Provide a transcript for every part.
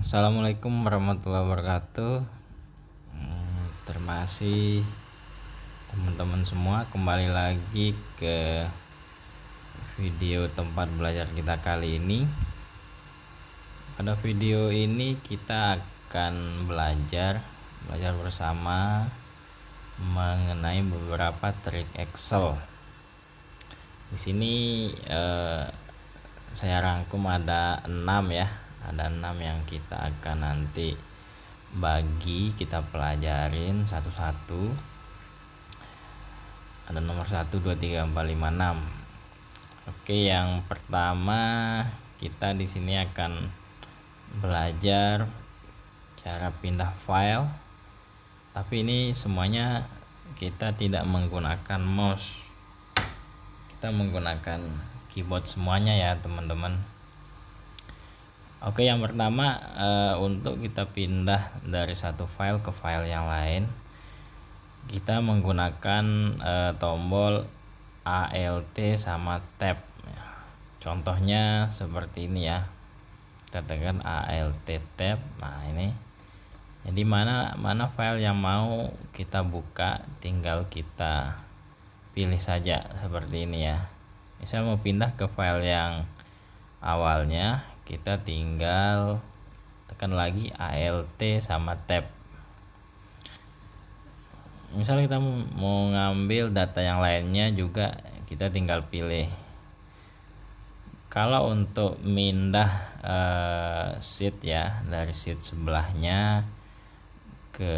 Assalamualaikum warahmatullahi wabarakatuh. Terima kasih teman-teman semua, kembali lagi ke video tempat belajar kita kali ini. Pada video ini kita akan belajar bersama mengenai beberapa trik Excel. Di sini saya rangkum ada 6 ya. Ada 6 yang kita akan nanti kita pelajarin satu-satu. Ada nomor 1, 2, 3, 4, 5, 6. Oke, yang pertama kita di sini akan belajar cara pindah file. Tapi ini semuanya kita tidak menggunakan mouse. Kita menggunakan keyboard semuanya ya, teman-teman. Oke, yang pertama untuk kita pindah dari satu file ke file yang lain, kita menggunakan tombol Alt sama Tab. Contohnya seperti ini ya. Kita tekan Alt Tab. Nah, ini. Jadi mana file yang mau kita buka, tinggal kita pilih saja seperti ini ya. Misal mau pindah ke file yang awalnya, kita tinggal tekan lagi Alt sama Tab. Misal kita mau ngambil data yang lainnya juga, kita tinggal pilih. Kalau untuk mindah sheet ya, dari sheet sebelahnya ke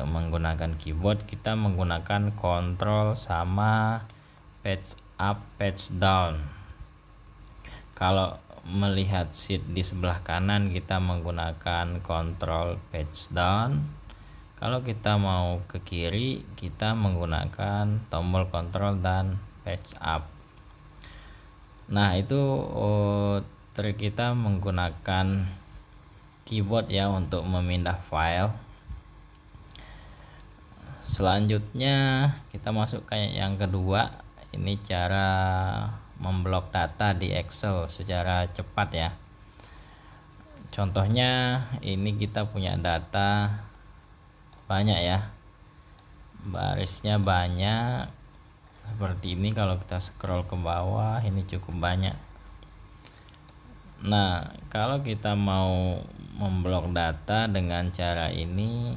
menggunakan keyboard, kita menggunakan Ctrl sama page up, page down. Kalau melihat sheet di sebelah kanan, kita menggunakan Ctrl page down. Kalau kita mau ke kiri, kita menggunakan tombol Ctrl dan page up. Nah, itu trik kita menggunakan keyboard ya untuk memindah file. Selanjutnya kita masuk ke yang kedua. Ini cara memblok data di Excel secara cepat ya. Contohnya ini kita punya data banyak ya, barisnya banyak seperti ini. Kalau kita scroll ke bawah, ini cukup banyak. Nah, kalau kita mau memblok data dengan cara ini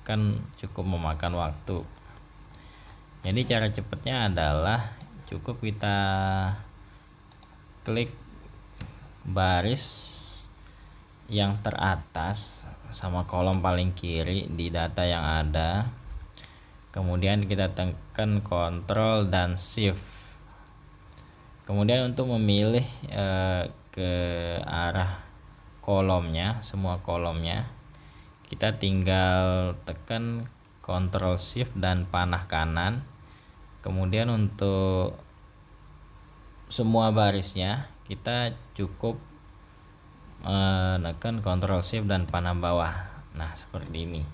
kan cukup memakan waktu. Jadi cara cepatnya adalah cukup kita klik baris yang teratas sama kolom paling kiri di data yang ada, kemudian kita tekan Ctrl dan Shift. Kemudian untuk memilih ke arah kolomnya, semua kolomnya, kita tinggal tekan Ctrl Shift dan panah kanan. Kemudian untuk semua barisnya kita cukup menekan Ctrl Shift dan panah bawah. Nah, seperti ini.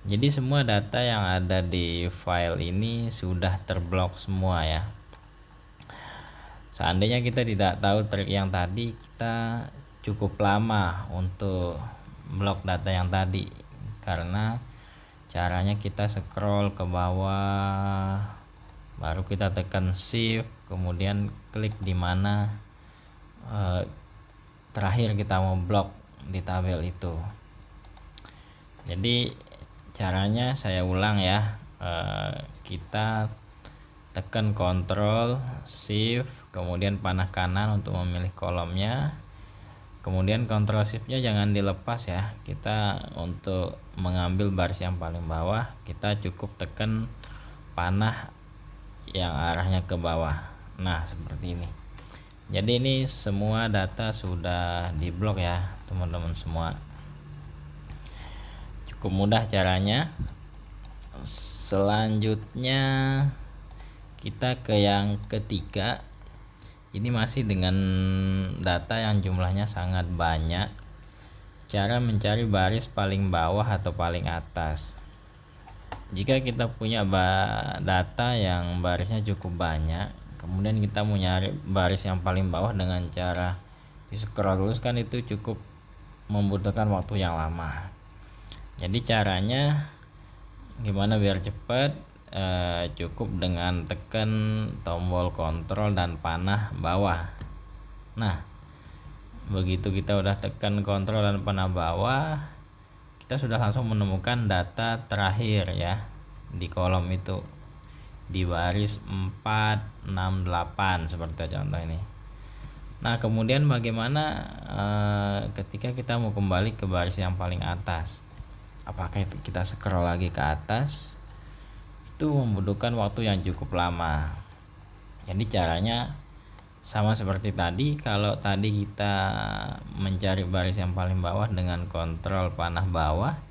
Jadi semua data yang ada di file ini sudah terblok semua ya. Seandainya kita tidak tahu trik yang tadi, kita cukup lama untuk blok data yang tadi, karena caranya kita scroll ke bawah, baru kita tekan Shift, kemudian klik di mana terakhir kita mau blok di tabel itu. Jadi caranya saya ulang ya. Kita tekan Ctrl Shift, kemudian panah kanan untuk memilih kolomnya, kemudian Ctrl Shift-nya jangan dilepas ya. Kita untuk mengambil baris yang paling bawah, kita cukup tekan panah yang arahnya ke bawah. Nah, seperti ini. Jadi ini semua data sudah diblok ya, teman-teman semua. Cukup mudah caranya. Selanjutnya kita ke yang ketiga. Ini masih dengan data yang jumlahnya sangat banyak. Cara mencari baris paling bawah atau paling atas. Jika kita punya data yang barisnya cukup banyak, kemudian kita mau nyari baris yang paling bawah dengan cara di scroll terus, kan itu cukup membutuhkan waktu yang lama. Jadi caranya gimana biar cepat? Cukup dengan tekan tombol kontrol dan panah bawah. Nah, begitu kita udah tekan kontrol dan panah bawah, kita sudah langsung menemukan data terakhir ya di kolom itu, di baris 468 seperti contoh ini. Nah, kemudian bagaimana ketika kita mau kembali ke baris yang paling atas? Apakah kita scroll lagi ke atas? Itu membutuhkan waktu yang cukup lama. Jadi caranya sama seperti tadi. Kalau tadi kita mencari baris yang paling bawah dengan kontrol panah bawah,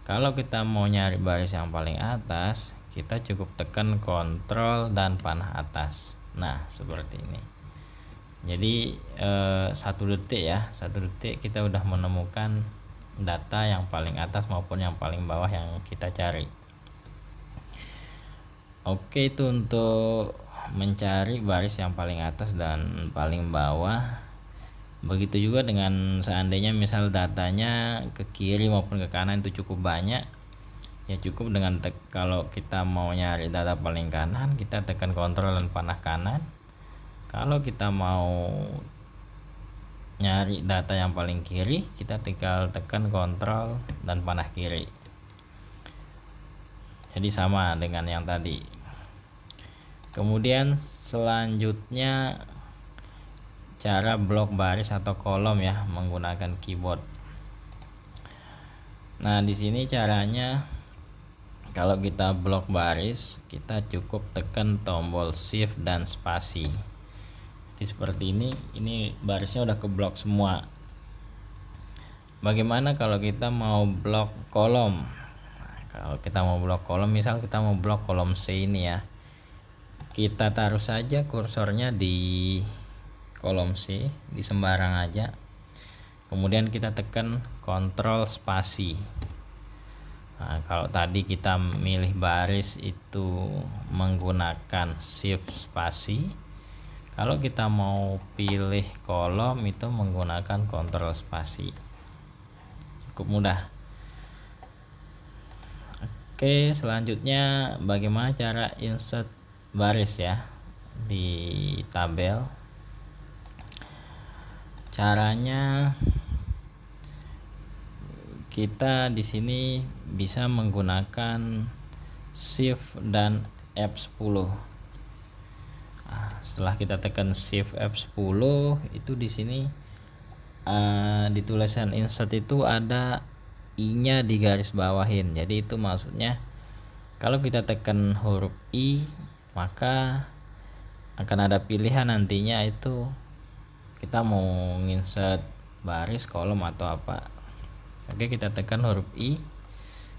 kalau kita mau nyari baris yang paling atas, kita cukup tekan kontrol dan panah atas. Nah, seperti ini. Jadi 1 detik ya, 1 detik kita udah menemukan data yang paling atas maupun yang paling bawah yang kita cari. Oke, itu untuk mencari baris yang paling atas dan paling bawah. Begitu juga dengan seandainya misal datanya ke kiri maupun ke kanan itu cukup banyak, ya cukup dengan kalau kita mau nyari data paling kanan, kita tekan kontrol dan panah kanan. Kalau kita mau nyari data yang paling kiri, kita tinggal tekan kontrol dan panah kiri. Jadi sama dengan yang tadi. Kemudian selanjutnya cara blok baris atau kolom ya menggunakan keyboard. Nah, di sini caranya kalau kita blok baris, kita cukup tekan tombol shift dan spasi. Jadi seperti ini barisnya udah keblok semua. Bagaimana kalau kita mau blok kolom? Nah, kalau kita mau blok kolom, misal kita mau blok kolom C ini ya, kita taruh saja kursornya di kolom C, di sembarang aja. Kemudian kita tekan kontrol spasi. Nah, kalau tadi kita milih baris itu menggunakan shift spasi, kalau kita mau pilih kolom itu menggunakan kontrol spasi. Cukup mudah. Oke, selanjutnya bagaimana cara insert baris ya di tabel. Caranya kita di sini bisa menggunakan shift dan F10. Setelah kita tekan shift F10, itu di sini di tulisan insert itu ada I-nya di garis bawahin. Jadi itu maksudnya kalau kita tekan huruf I, maka akan ada pilihan nantinya itu kita mau insert baris, kolom atau apa. Oke, kita tekan huruf I,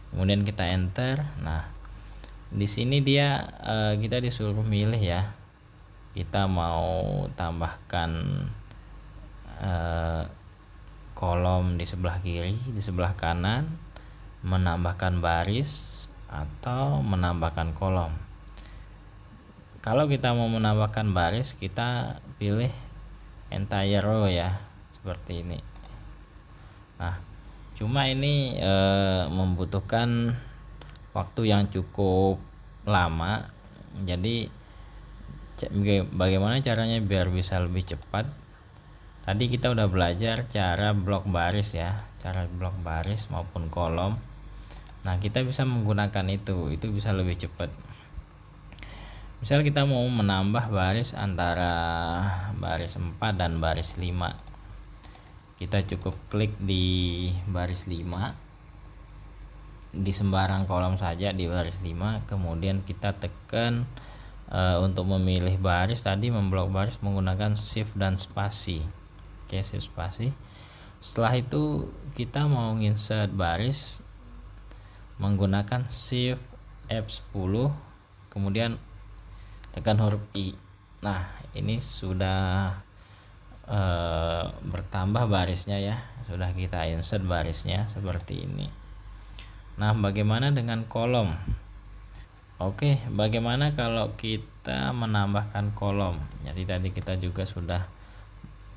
kemudian kita enter. Nah, di sini dia kita disuruh milih ya, kita mau tambahkan kolom di sebelah kiri, di sebelah kanan, menambahkan baris atau menambahkan kolom. Kalau kita mau menambahkan baris, kita pilih entire row ya, seperti ini. Nah, cuma ini membutuhkan waktu yang cukup lama. Jadi bagaimana caranya biar bisa lebih cepat? Tadi kita udah belajar cara blok baris ya, cara blok baris maupun kolom. Nah, kita bisa menggunakan itu bisa lebih cepat. Misal kita mau menambah baris antara baris 4 dan baris 5, kita cukup klik di baris 5, di sembarang kolom saja di baris 5, kemudian kita tekan untuk memilih baris tadi, memblok baris menggunakan shift dan spasi. Oke, shift spasi. Setelah itu kita mau insert baris menggunakan shift F10, kemudian tekan huruf I. Nah, ini sudah bertambah barisnya ya, sudah kita insert barisnya seperti ini. Nah, bagaimana dengan kolom? Oke, bagaimana kalau kita menambahkan kolom? Jadi tadi kita juga sudah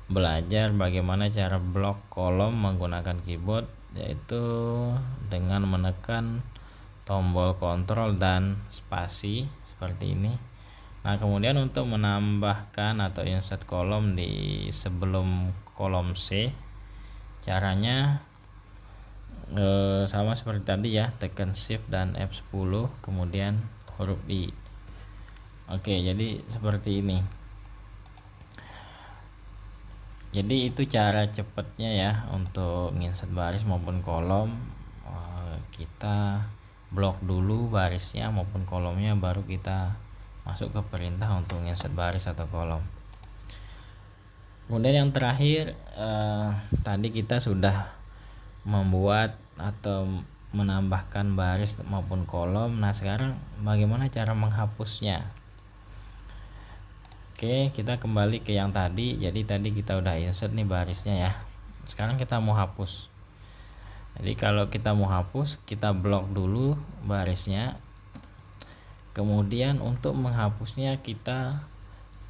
belajar bagaimana cara blok kolom menggunakan keyboard, yaitu dengan menekan tombol kontrol dan spasi seperti ini. Nah, kemudian untuk menambahkan atau insert kolom di sebelum kolom C, caranya sama seperti tadi ya, tekan shift dan F10 kemudian huruf I. Oke, jadi seperti ini. Jadi itu cara cepatnya ya untuk insert baris maupun kolom. Kita blok dulu barisnya maupun kolomnya, baru kita masuk ke perintah untuk insert baris atau kolom. Kemudian yang terakhir, tadi kita sudah membuat atau menambahkan baris maupun kolom. Nah, sekarang bagaimana cara menghapusnya? Oke, kita kembali ke yang tadi. Jadi tadi kita udah insert nih barisnya ya. Sekarang kita mau hapus. Jadi kalau kita mau hapus, kita blok dulu barisnya. Kemudian untuk menghapusnya kita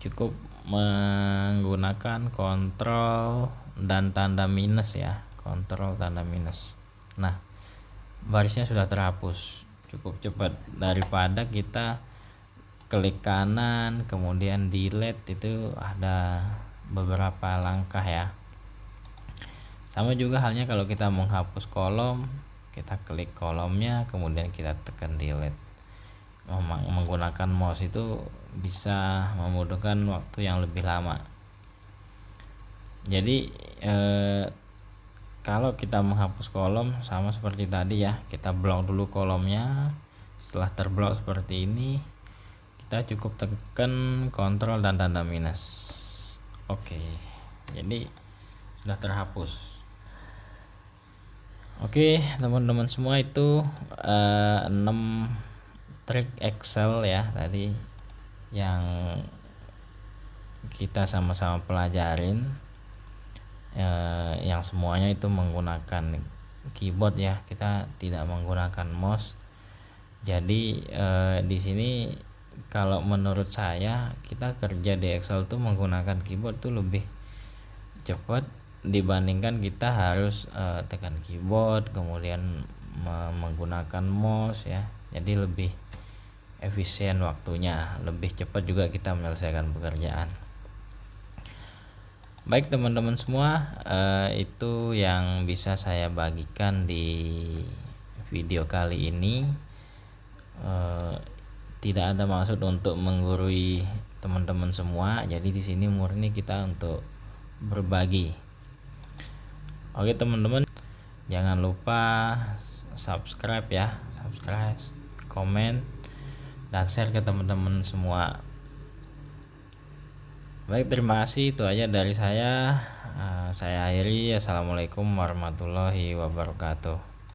cukup menggunakan kontrol dan tanda minus ya, kontrol tanda minus. Nah, barisnya sudah terhapus. Cukup cepat daripada kita klik kanan kemudian delete, itu ada beberapa langkah ya. Sama juga halnya kalau kita menghapus kolom, kita klik kolomnya kemudian kita tekan delete. Menggunakan mouse itu bisa membutuhkan waktu yang lebih lama. Jadi kalau kita menghapus kolom sama seperti tadi ya, kita blok dulu kolomnya. Setelah terblok seperti ini, kita cukup tekan kontrol dan tanda minus. Oke, jadi sudah terhapus. Oke teman-teman semua, itu 6 trik Excel ya tadi yang kita sama-sama pelajarin, yang semuanya itu menggunakan keyboard ya, kita tidak menggunakan mouse. Jadi di sini kalau menurut saya, kita kerja di Excel tuh menggunakan keyboard tuh lebih cepat dibandingkan kita harus tekan keyboard kemudian menggunakan mouse ya. Jadi lebih efisien waktunya, lebih cepat juga kita menyelesaikan pekerjaan. Baik teman-teman semua, itu yang bisa saya bagikan di video kali ini. Tidak ada maksud untuk menggurui teman-teman semua. Jadi di sini murni kita untuk berbagi. Oke teman-teman, jangan lupa subscribe ya, subscribe, komen, dan share ke teman-teman semua. Baik, terima kasih, itu aja dari saya. Saya akhiri. Assalamualaikum warahmatullahi wabarakatuh.